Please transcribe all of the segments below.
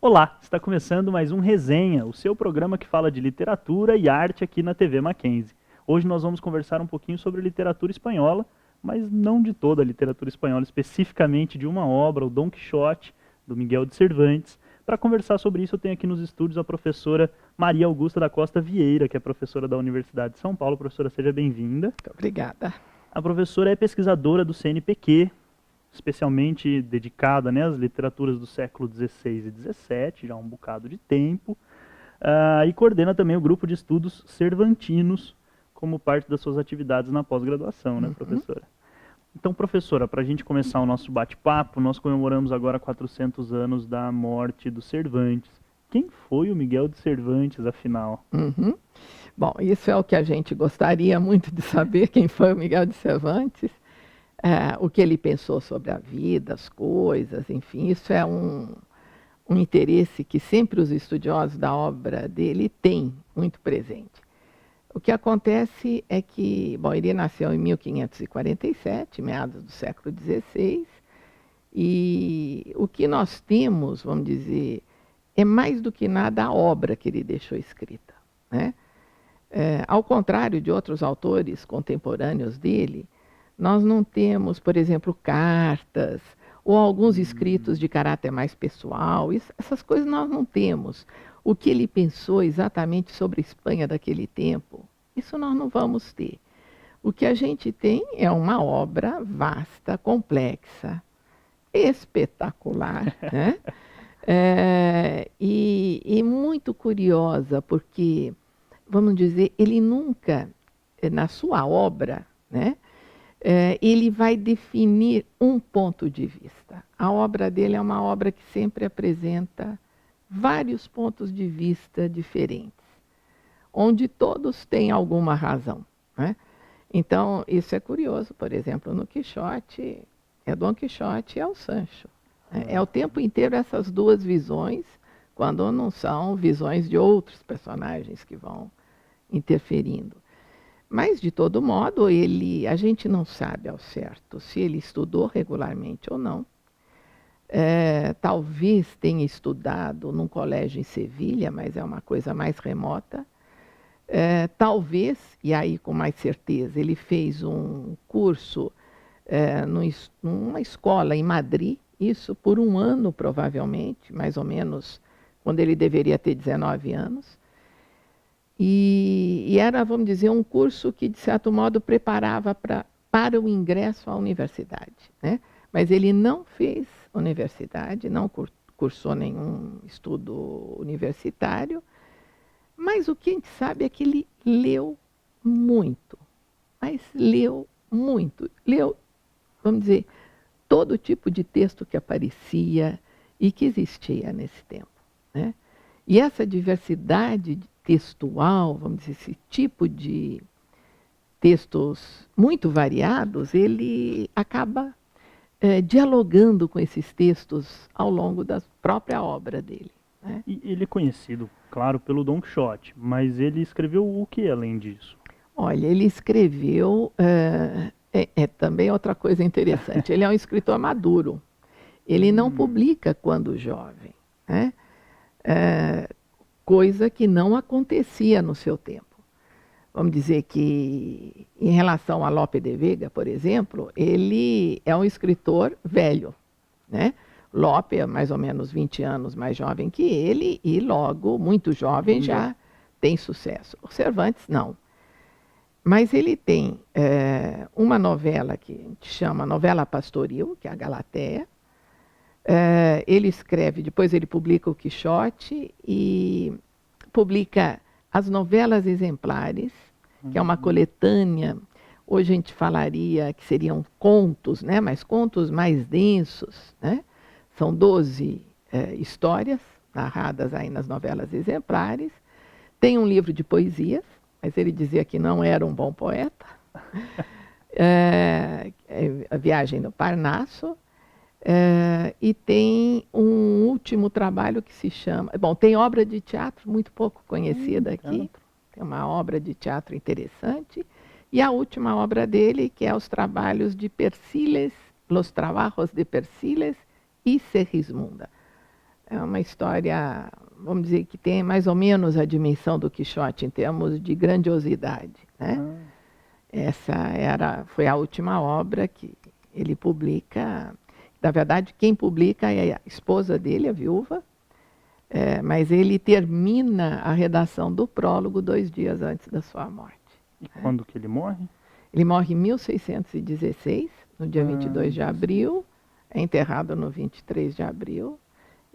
Olá, está começando mais um Resenha, o seu programa que fala de literatura e arte aqui na TV Mackenzie. Hoje nós vamos conversar um pouquinho sobre literatura espanhola, mas não de toda a literatura espanhola, especificamente de uma obra, o Dom Quixote, do Miguel de Cervantes. Para conversar sobre isso, eu tenho aqui nos estúdios a professora Maria Augusta da Costa Vieira, que é professora da Universidade de São Paulo. Professora, seja bem-vinda. Muito obrigada. A professora é pesquisadora do CNPq, especialmente dedicada, né, às literaturas do século XVI e XVII, já há um bocado de tempo, e coordena também o grupo de estudos cervantinos como parte das suas atividades na pós-graduação, né, professora? Então, professora, para a gente começar o nosso bate-papo, nós comemoramos agora 400 anos da morte do Cervantes. Quem foi o Miguel de Cervantes, afinal? Bom, isso é o que a gente gostaria muito de saber, quem foi o Miguel de Cervantes, o que ele pensou sobre a vida, as coisas, enfim, isso é um interesse que sempre os estudiosos da obra dele têm muito presente. O que acontece é que, bom, ele nasceu em 1547, meados do século XVI, e o que nós temos, vamos dizer, é mais do que nada a obra que ele deixou escrita, né? Ao contrário de outros autores contemporâneos dele, nós não temos, por exemplo, cartas ou alguns escritos de caráter mais pessoal. Essas coisas nós não temos. O que ele pensou exatamente sobre a Espanha daquele tempo, isso nós não vamos ter. O que a gente tem é uma obra vasta, complexa, espetacular, né? E muito curiosa, porque, vamos dizer, ele nunca, na sua obra, né, ele vai definir um ponto de vista. A obra dele é uma obra que sempre apresenta vários pontos de vista diferentes, onde todos têm alguma razão, né? Então, isso é curioso. Por exemplo, no Quixote, é Dom Quixote e é o Sancho. É o tempo inteiro essas duas visões, quando não são visões de outros personagens que vão interferindo. Mas, de todo modo, a gente não sabe ao certo se ele estudou regularmente ou não. Talvez tenha estudado num colégio em Sevilha, mas é uma coisa mais remota. Talvez, e aí com mais certeza, ele fez um curso numa escola em Madrid, isso por um ano provavelmente, mais ou menos, quando ele deveria ter 19 anos. E era, vamos dizer, um curso que, de certo modo, preparava para o ingresso à universidade, né? Mas ele não fez universidade, não cursou nenhum estudo universitário, mas o que a gente sabe é que ele leu muito, mas leu muito. Leu, vamos dizer, todo tipo de texto que aparecia e que existia nesse tempo, né? E essa diversidade textual, vamos dizer, esse tipo de textos muito variados, ele acaba dialogando com esses textos ao longo da própria obra dele, né? E ele é conhecido, claro, pelo Dom Quixote, mas ele escreveu o que além disso? Olha, ele escreveu, também outra coisa interessante, ele é um escritor maduro, ele não publica quando jovem, né? Coisa que não acontecia no seu tempo. Vamos dizer que, em relação a Lope de Vega, por exemplo, ele é um escritor velho, né? Lope é mais ou menos 20 anos mais jovem que ele e logo, muito jovem, já tem sucesso. O Cervantes, não. Mas ele tem uma novela que a gente chama Novela Pastoril, que é a Galateia. Ele escreve, depois ele publica o Quixote e publica as novelas exemplares, que é uma coletânea. Hoje a gente falaria que seriam contos, né? Mas contos mais densos, né? São 12 histórias narradas aí nas novelas exemplares. Tem um livro de poesias, mas ele dizia que não era um bom poeta. A Viagem do Parnaso. E tem um último trabalho que se chama... Bom, tem obra de teatro muito pouco conhecida aqui. Tem uma obra de teatro interessante. E a última obra dele, que é os trabalhos de Persíles, Los Trabajos de Persíles e Segismunda. É uma história, vamos dizer, que tem mais ou menos a dimensão do Quixote em termos de grandiosidade, né? Essa foi a última obra que ele publica. Na verdade, quem publica é a esposa dele, a viúva, mas ele termina a redação do prólogo 2 dias antes da sua morte. E quando que ele morre? Ele morre em 1616, no dia 22 de abril, é enterrado no 23 de abril,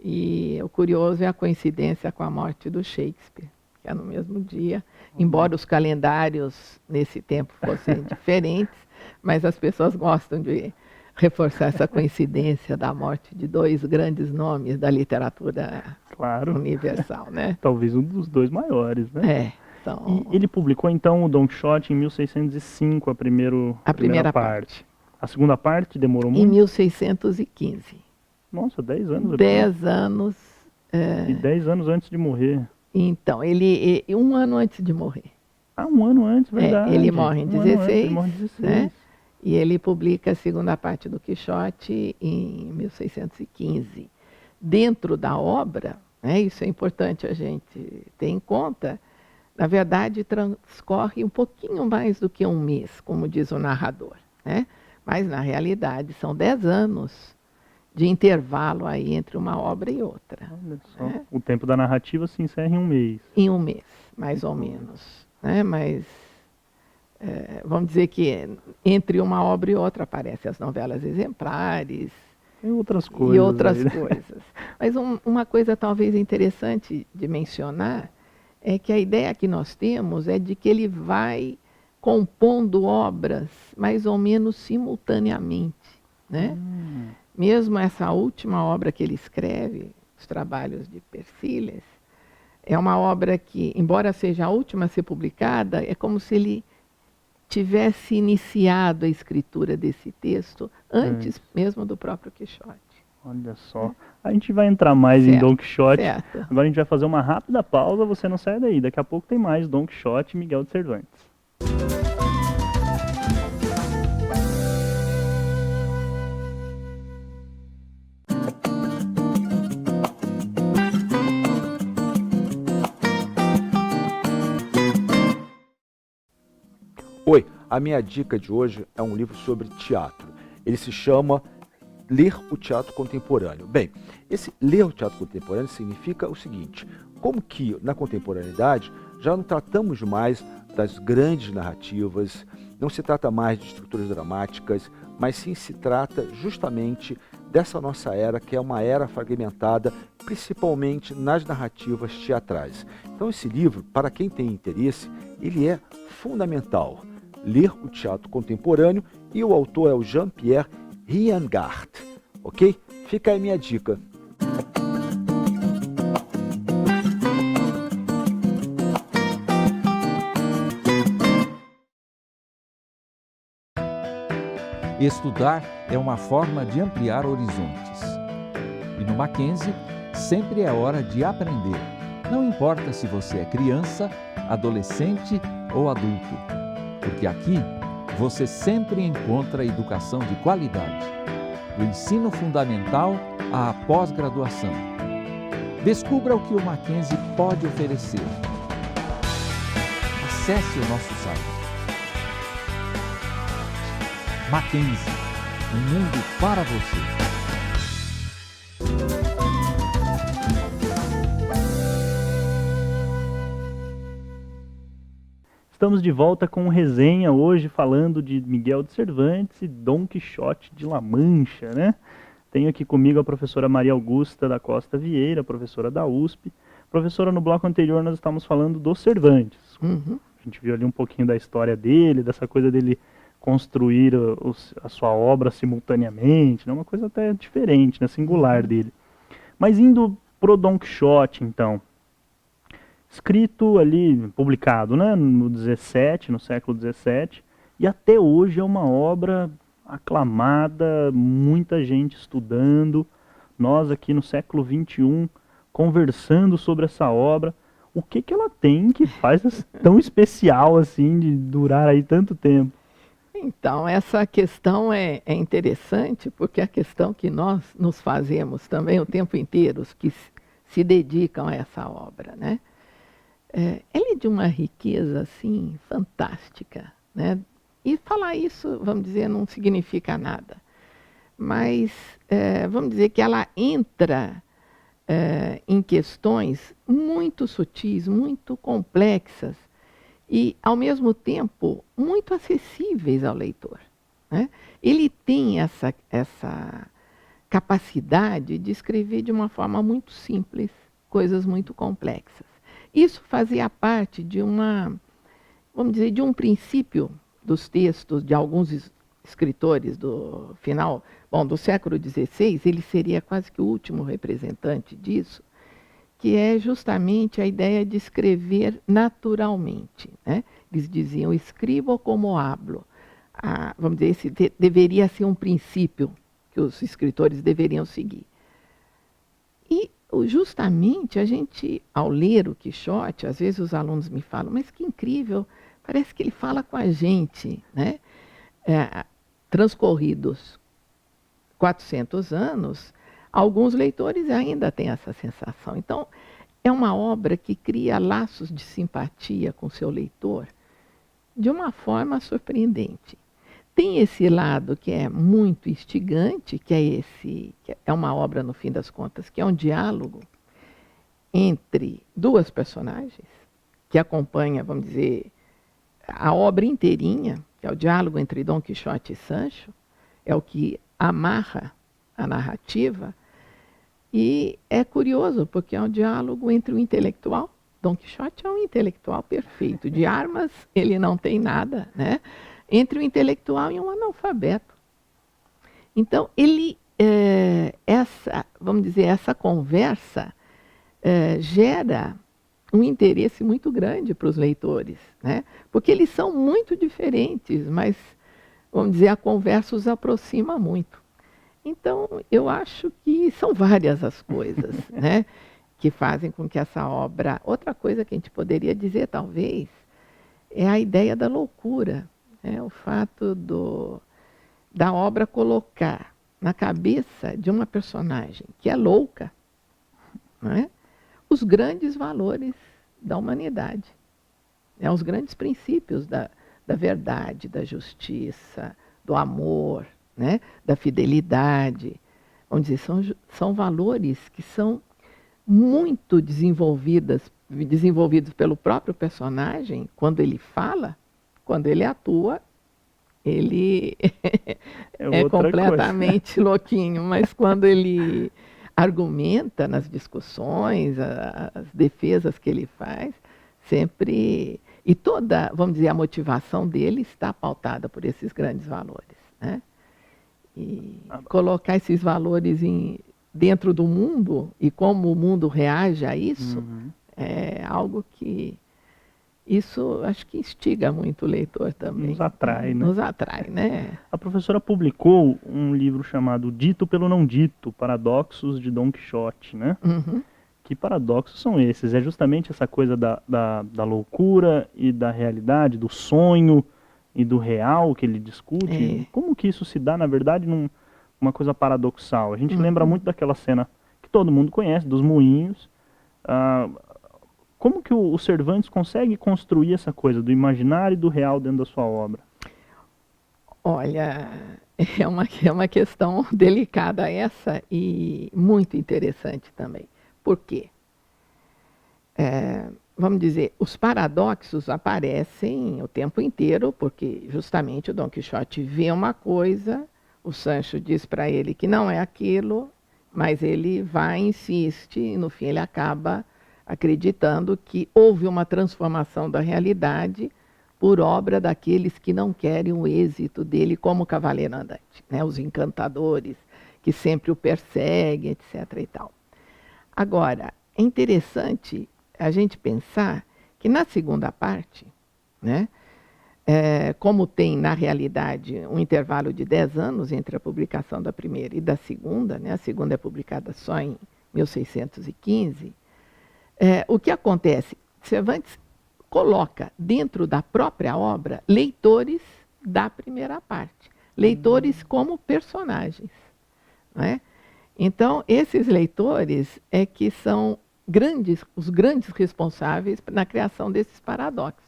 e o curioso é a coincidência com a morte do Shakespeare, que é no mesmo dia, embora os calendários nesse tempo fossem diferentes, mas as pessoas gostam de reforçar essa coincidência da morte de 2 grandes nomes da literatura universal, né? Talvez um dos 2 maiores, né? Então... E ele publicou, então, o Don Quixote em 1605, a primeira parte. A segunda parte demorou muito? Em 1615. Nossa, 10 anos depois. 10 anos. E 10 anos antes de morrer. Então, ele 1 ano antes de morrer. Ah, 1 ano antes, verdade. Ele morre em 16. Ele morre em 16. Né? E ele publica a segunda parte do Quixote em 1615. Dentro da obra, né, isso é importante a gente ter em conta, na verdade transcorre um pouquinho mais do que 1 mês, como diz o narrador, né? Mas na realidade são 10 anos de intervalo aí entre uma obra e outra. Olha só. Né? O tempo da narrativa se encerra em 1 mês. Em 1 mês, mais ou menos. Né? Mas vamos dizer que entre uma obra e outra aparecem as novelas exemplares. E outras coisas. E outras coisas. Mas uma coisa talvez interessante de mencionar é que a ideia que nós temos é de que ele vai compondo obras mais ou menos simultaneamente, né? Mesmo essa última obra que ele escreve, Os Trabalhos de Persíles, é uma obra que, embora seja a última a ser publicada, é como se ele tivesse iniciado a escritura desse texto antes mesmo do próprio Quixote. Olha só. A gente vai entrar mais em Don Quixote. Certo. Agora a gente vai fazer uma rápida pausa, você não sai daí. Daqui a pouco tem mais Don Quixote e Miguel de Cervantes. Oi, a minha dica de hoje é um livro sobre teatro. Ele se chama Ler o Teatro Contemporâneo. Bem, esse ler o teatro contemporâneo significa o seguinte: como que na contemporaneidade já não tratamos mais das grandes narrativas, não se trata mais de estruturas dramáticas, mas sim se trata justamente dessa nossa era, que é uma era fragmentada principalmente nas narrativas teatrais. Então esse livro, para quem tem interesse, ele é fundamental. Ler o Teatro Contemporâneo, e o autor é o Jean-Pierre Riengart, ok? Fica aí a minha dica. Estudar é uma forma de ampliar horizontes. E no Mackenzie, sempre é hora de aprender. Não importa se você é criança, adolescente ou adulto. Porque aqui você sempre encontra educação de qualidade, do ensino fundamental à pós-graduação. Descubra o que o Mackenzie pode oferecer. Acesse o nosso site. Mackenzie, um mundo para você. Estamos de volta com resenha hoje falando de Miguel de Cervantes e Dom Quixote de La Mancha, né? Tenho aqui comigo a professora Maria Augusta da Costa Vieira, professora da USP. Professora, no bloco anterior nós estávamos falando do Cervantes. A gente viu ali um pouquinho da história dele, dessa coisa dele construir a sua obra simultaneamente, né? Uma coisa até diferente, né? Singular dele. Mas indo pro Dom Quixote, então. Escrito ali, publicado, né, no século XVII, e até hoje é uma obra aclamada, muita gente estudando, nós aqui no século XXI conversando sobre essa obra. O que ela tem que faz tão especial assim, de durar aí tanto tempo? Então, essa questão é interessante, porque a questão que nós nos fazemos também o tempo inteiro, os que se dedicam a essa obra, né? Ela é de uma riqueza, assim, fantástica, né? E falar isso, vamos dizer, não significa nada. Mas, vamos dizer que ela entra em questões muito sutis, muito complexas, e, ao mesmo tempo, muito acessíveis ao leitor, né? Ele tem essa capacidade de escrever de uma forma muito simples, coisas muito complexas. Isso fazia parte de vamos dizer, de um princípio dos textos de alguns escritores do final, do século XVI. Ele seria quase que o último representante disso, que é justamente a ideia de escrever naturalmente, né? Eles diziam, escribo como hablo. Vamos dizer, esse deveria ser um princípio que os escritores deveriam seguir. E justamente a gente, ao ler o Quixote, às vezes os alunos me falam, mas que incrível, parece que ele fala com a gente, né? Transcorridos 400 anos, alguns leitores ainda têm essa sensação. Então, é uma obra que cria laços de simpatia com o seu leitor de uma forma surpreendente. Tem esse lado que é muito instigante, que é uma obra, no fim das contas, que é um diálogo entre duas personagens, que acompanha, vamos dizer, a obra inteirinha, que é o diálogo entre Dom Quixote e Sancho, é o que amarra a narrativa. E é curioso, porque é um diálogo entre o intelectual. Dom Quixote é um intelectual perfeito. De armas, ele não tem nada, né? Entre o intelectual e um analfabeto. Então, vamos dizer, essa conversa gera um interesse muito grande para os leitores, né? Porque eles são muito diferentes, mas, vamos dizer, a conversa os aproxima muito. Então, eu acho que são várias as coisas, né, que fazem com que essa obra... Outra coisa que a gente poderia dizer, talvez, é a ideia da loucura, né? O fato da obra colocar na cabeça de uma personagem que é louca, né, os grandes valores da humanidade, né, os grandes princípios da verdade, da justiça, do amor, né, da fidelidade. Vamos dizer, são valores que são muito desenvolvidos pelo próprio personagem quando ele fala, quando ele atua, ele é completamente louquinho, mas quando ele argumenta nas discussões, as defesas que ele faz, sempre... E toda, vamos dizer, a motivação dele está pautada por esses grandes valores, né? E colocar esses valores dentro do mundo e como o mundo reage a isso, é algo que... Isso acho que instiga muito o leitor também. Nos atrai, né? Nos atrai, né? A professora publicou um livro chamado Dito pelo Não Dito, Paradoxos de Dom Quixote, né? Uhum. Que paradoxos são esses? É justamente essa coisa da loucura e da realidade, do sonho e do real que ele discute. Como que isso se dá, na verdade, numa coisa paradoxal? A gente lembra muito daquela cena que todo mundo conhece, dos moinhos. Como que o Cervantes consegue construir essa coisa do imaginário e do real dentro da sua obra? Olha, é uma questão delicada essa e muito interessante também. Por quê? Vamos dizer, os paradoxos aparecem o tempo inteiro, porque justamente o Dom Quixote vê uma coisa, o Sancho diz para ele que não é aquilo, mas ele vai e insiste, e no fim ele acaba acreditando que houve uma transformação da realidade por obra daqueles que não querem o êxito dele como cavaleiro andante, né? Os encantadores que sempre o perseguem, etc. e tal. Agora, é interessante a gente pensar que na segunda parte, né, como tem na realidade um intervalo de 10 anos entre a publicação da primeira e da segunda, né, a segunda é publicada só em 1615, o que acontece? Cervantes coloca dentro da própria obra leitores da primeira parte. Leitores como personagens. Né? Então, esses leitores é que são os grandes responsáveis na criação desses paradoxos.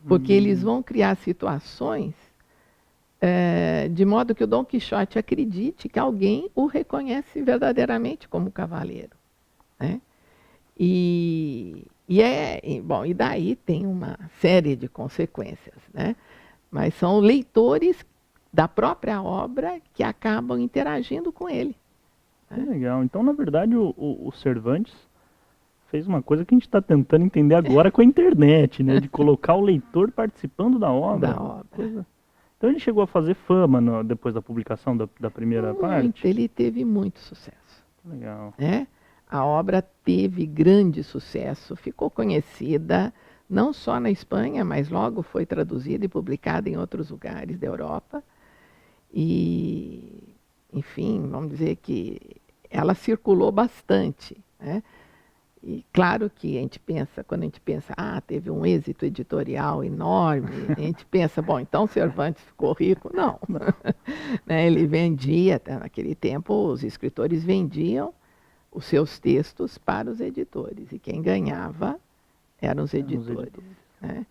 Porque eles vão criar situações de modo que o Dom Quixote acredite que alguém o reconhece verdadeiramente como cavaleiro. Né? E daí tem uma série de consequências. Né? Mas são leitores da própria obra que acabam interagindo com ele. Que legal. Então, na verdade, o Cervantes fez uma coisa que a gente está tentando entender agora com a internet, né? De colocar o leitor participando da obra. Da obra. Então ele chegou a fazer fama depois da publicação da primeira parte? Ele teve muito sucesso. Legal. Né? A obra teve grande sucesso, ficou conhecida não só na Espanha, mas logo foi traduzida e publicada em outros lugares da Europa. E, enfim, vamos dizer que ela circulou bastante. Né? E claro que quando a gente pensa, teve um êxito editorial enorme, a gente pensa, bom, então Cervantes ficou rico. Não. Né, ele vendia, naquele tempo os escritores vendiam os seus textos para os editores, e quem ganhava eram os editores. Né?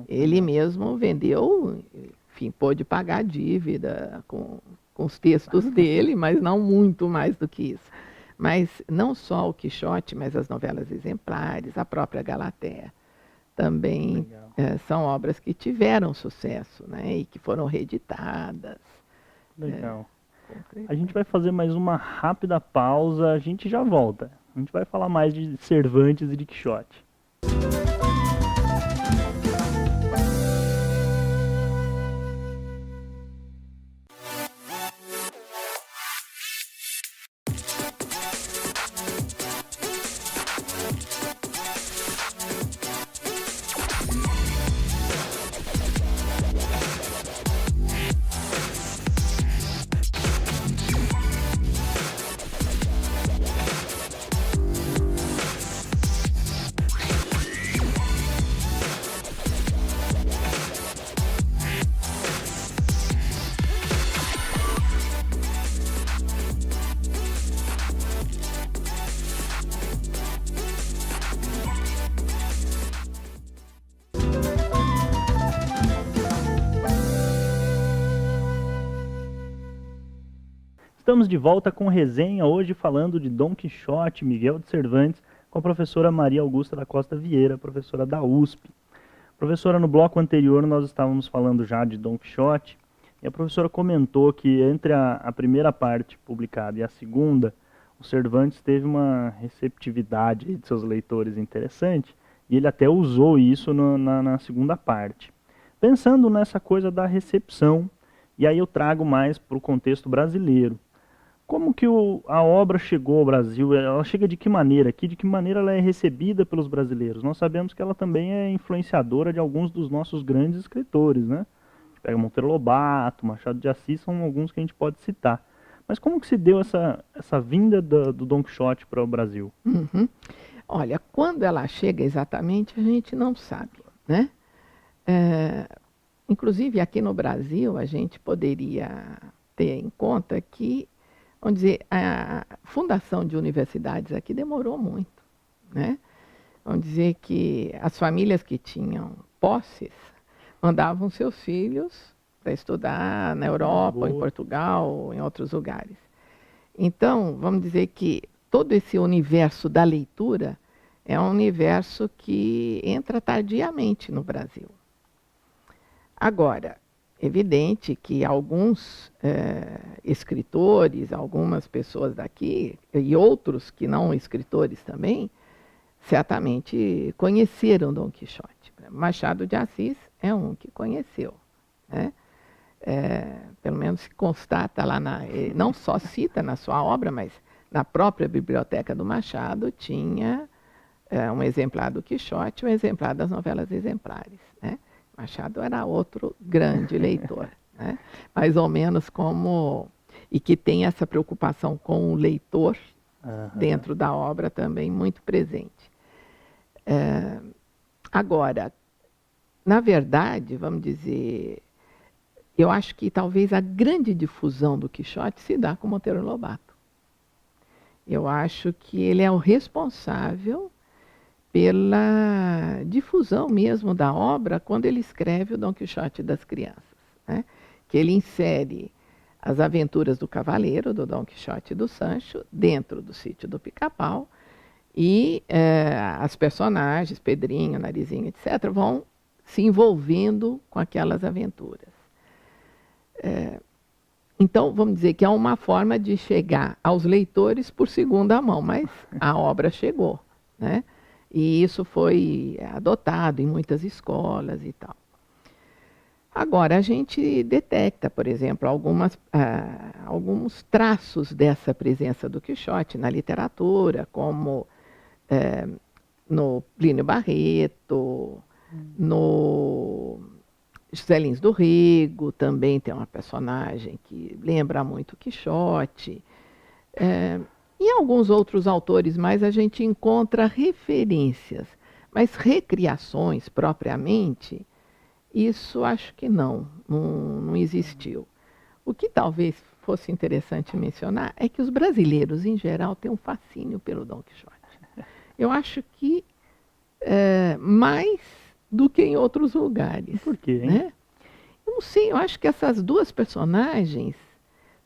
Ele mesmo vendeu, enfim, pôde pagar a dívida com os textos dele, mas não muito mais do que isso. Mas não só o Quixote, mas as novelas exemplares, a própria Galatea, também são obras que tiveram sucesso, né, e que foram reeditadas. Legal. A gente vai fazer mais uma rápida pausa, a gente já volta. A gente vai falar mais de Cervantes e de Quixote. Estamos de volta com resenha, hoje falando de Dom Quixote, Miguel de Cervantes, com a professora Maria Augusta da Costa Vieira, professora da USP. Professora, no bloco anterior nós estávamos falando já de Dom Quixote, e a professora comentou que entre a primeira parte publicada e a segunda, o Cervantes teve uma receptividade de seus leitores interessante, e ele até usou isso na segunda parte. Pensando nessa coisa da recepção, e aí eu trago mais para o contexto brasileiro. Como que a obra chegou ao Brasil? Ela chega de que maneira aqui? De que maneira ela é recebida pelos brasileiros? Nós sabemos que ela também é influenciadora de alguns dos nossos grandes escritores, né? A gente pega Monteiro Lobato, Machado de Assis, são alguns que a gente pode citar. Mas como que se deu essa vinda do Dom Quixote para o Brasil? Uhum. Olha, quando ela chega exatamente, a gente não sabe, né? Inclusive, aqui no Brasil, a gente poderia ter em conta que, vamos dizer, a fundação de universidades aqui demorou muito, né? Vamos dizer que as famílias que tinham posses mandavam seus filhos para estudar na Europa, ou em Portugal, ou em outros lugares. Então, vamos dizer que todo esse universo da leitura é um universo que entra tardiamente no Brasil. Agora, evidente que alguns escritores, algumas pessoas daqui, e outros que não escritores também, certamente conheceram Dom Quixote. Machado de Assis é um que conheceu, né? Pelo menos se constata lá, não só cita na sua obra, mas na própria biblioteca do Machado tinha um exemplar do Quixote, um exemplar das novelas exemplares, né? Machado era outro grande leitor, né? Mais ou menos como... E que tem essa preocupação com o leitor dentro da obra também muito presente. Agora, na verdade, vamos dizer, eu acho que talvez a grande difusão do Quixote se dá com Monteiro Lobato. Eu acho que ele é o responsável pela difusão mesmo da obra quando ele escreve o Dom Quixote das Crianças, né? Que ele insere as aventuras do cavaleiro, do Dom Quixote e do Sancho, dentro do Sítio do Pica-Pau, e as personagens, Pedrinho, Narizinho, etc., vão se envolvendo com aquelas aventuras. Então, vamos dizer que é uma forma de chegar aos leitores por segunda mão, mas a obra chegou, né? E isso foi adotado em muitas escolas e tal. Agora, a gente detecta, por exemplo, alguns traços dessa presença do Quixote na literatura, como no Plínio Barreto, no José Lins do Rego, também tem uma personagem que lembra muito o Quixote. Em alguns outros autores mais a gente encontra referências, mas recriações propriamente, isso acho que não existiu. O que talvez fosse interessante mencionar é que os brasileiros, em geral, têm um fascínio pelo Dom Quixote. Eu acho que mais do que em outros lugares. Por quê, hein? Né? Eu não sei, eu acho que essas duas personagens,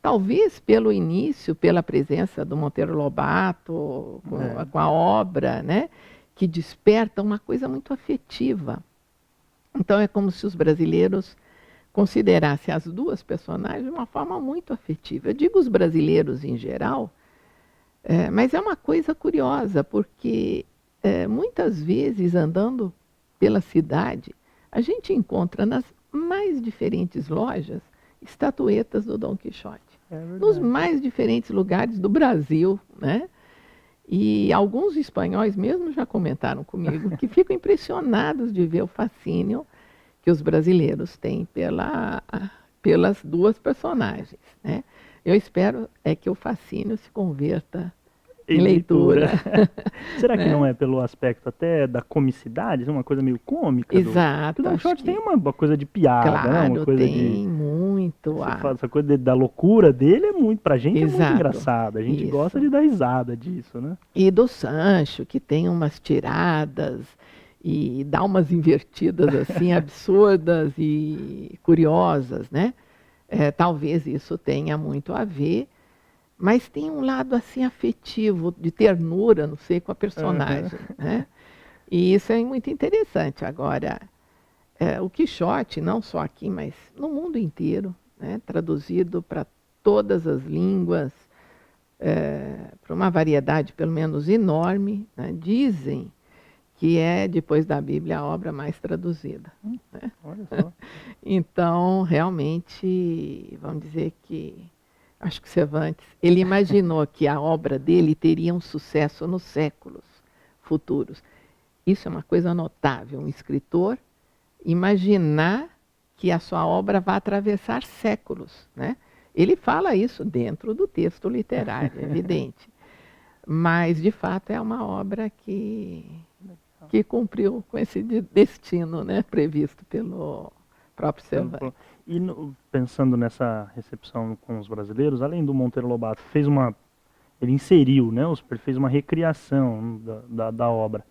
talvez pelo início, pela presença do Monteiro Lobato, com a obra, né, que desperta uma coisa muito afetiva. Então é como se os brasileiros considerassem as duas personagens de uma forma muito afetiva. Eu digo os brasileiros em geral, mas é uma coisa curiosa, porque muitas vezes andando pela cidade, a gente encontra nas mais diferentes lojas estatuetas do Dom Quixote. Nos mais diferentes lugares do Brasil, né? E alguns espanhóis mesmo já comentaram comigo que ficam impressionados de ver o fascínio que os brasileiros têm pelas duas personagens, né? Eu espero que o fascínio se converta em leitura. Será que não é pelo aspecto até da comicidade, uma coisa meio cômica? Exato. O Dom Quixote tem uma coisa de piada, claro, né? Uma coisa tem muito. Essa coisa da loucura dele é muito, pra gente Exato. É muito engraçada. A gente gosta de dar risada disso, né? E do Sancho, que tem umas tiradas e dá umas invertidas assim absurdas e curiosas, né? Talvez isso tenha muito a ver. Mas tem um lado assim afetivo, de ternura, não sei, com a personagem. Né? E isso é muito interessante. Agora, o Quixote, não só aqui, mas no mundo inteiro, né? Traduzido para todas as línguas, para uma variedade pelo menos enorme, né? Dizem que é, depois da Bíblia, a obra mais traduzida. Né? Olha só. Então, realmente, vamos dizer que acho que Cervantes, ele imaginou que a obra dele teria um sucesso nos séculos futuros. Isso é uma coisa notável, um escritor imaginar que a sua obra vai atravessar séculos, né? Ele fala isso dentro do texto literário, é evidente. Mas, de fato, é uma obra que cumpriu com esse destino, né, previsto pelo próprio Cervantes. E pensando nessa recepção com os brasileiros, além do Monteiro Lobato, ele inseriu, né, fez uma recriação da obra.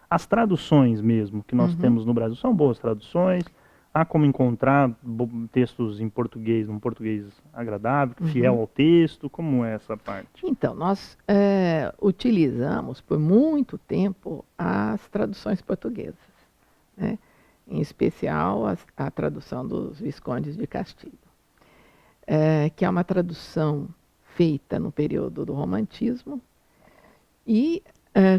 As traduções mesmo que nós temos no Brasil são boas traduções. Há como encontrar textos em português, num português agradável, fiel ao texto. Como é essa parte? Então, nós utilizamos por muito tempo as traduções portuguesas, né? Em especial a tradução dos Viscondes de Castilho, que é uma tradução feita no período do Romantismo. E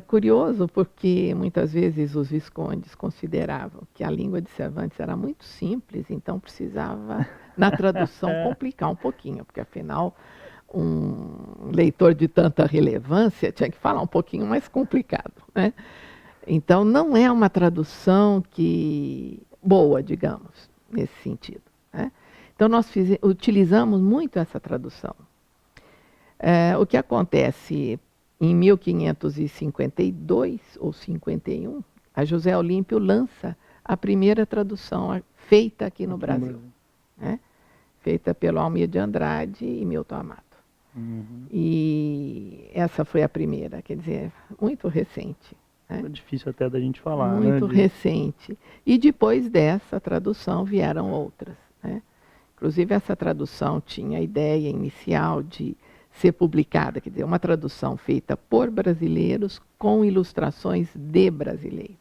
curioso porque muitas vezes os Viscondes consideravam que a língua de Cervantes era muito simples, então precisava, na tradução, complicar um pouquinho, porque afinal um leitor de tanta relevância tinha que falar um pouquinho mais complicado, né? Então, não é uma tradução boa, digamos, nesse sentido. Né? Então, nós utilizamos muito essa tradução. O que acontece em 1552 ou 51, a José Olímpio lança a primeira tradução feita aqui no Brasil. Né? feita pelo Almir de Andrade e Milton Amato. Uhum. E essa foi a primeira, quer dizer, muito recente. É difícil até da gente falar, Muito né? recente. E depois dessa tradução vieram outras, né? Inclusive essa tradução tinha a ideia inicial de ser publicada, quer dizer, uma tradução feita por brasileiros com ilustrações de brasileiro.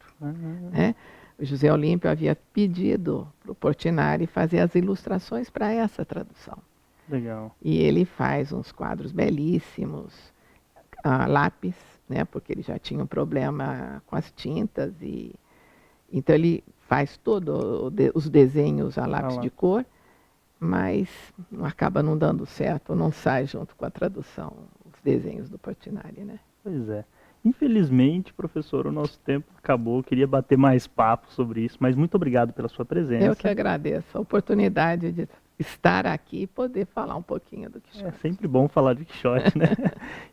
Né? O José Olímpio havia pedido para o Portinari fazer as ilustrações para essa tradução. Legal. E ele faz uns quadros belíssimos, lápis, né, porque ele já tinha um problema com as tintas, e então ele faz todos os desenhos a lápis de cor, mas acaba não dando certo, não sai junto com a tradução, os desenhos do Portinari, né? Pois é. Infelizmente, professor, o nosso tempo acabou. Eu queria bater mais papo sobre isso, mas muito obrigado pela sua presença. Eu que agradeço a oportunidade de estar aqui e poder falar um pouquinho do Quixote. É sempre bom falar de Quixote, né?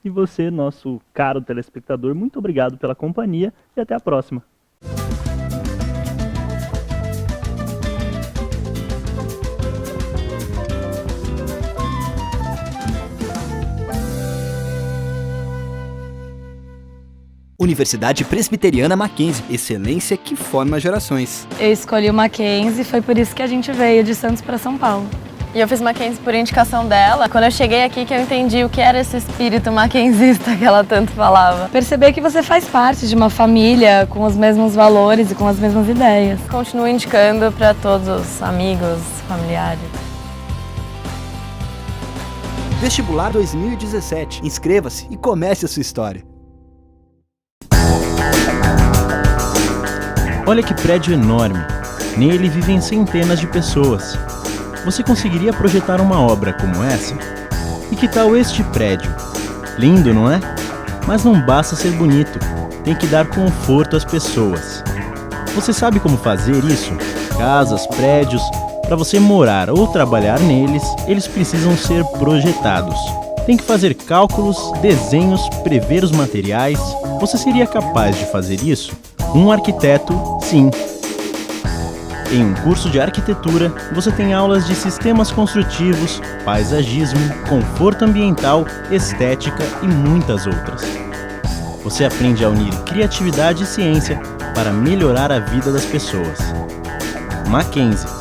E você, nosso caro telespectador, muito obrigado pela companhia e até a próxima. Universidade Presbiteriana Mackenzie, excelência que forma gerações. Eu escolhi o Mackenzie, foi por isso que a gente veio de Santos para São Paulo. E eu fiz Mackenzie por indicação dela. Quando eu cheguei aqui que eu entendi o que era esse espírito mackenzista que ela tanto falava. Perceber que você faz parte de uma família com os mesmos valores e com as mesmas ideias. Continuo indicando para todos os amigos, familiares. Vestibular 2017. Inscreva-se e comece a sua história. Olha que prédio enorme. Nele vivem centenas de pessoas. Você conseguiria projetar uma obra como essa? E que tal este prédio? Lindo, não é? Mas não basta ser bonito, tem que dar conforto às pessoas. Você sabe como fazer isso? Casas, prédios, para você morar ou trabalhar neles, eles precisam ser projetados. Tem que fazer cálculos, desenhos, prever os materiais. Você seria capaz de fazer isso? Um arquiteto, sim. Em um curso de arquitetura, você tem aulas de sistemas construtivos, paisagismo, conforto ambiental, estética e muitas outras. Você aprende a unir criatividade e ciência para melhorar a vida das pessoas. Mackenzie.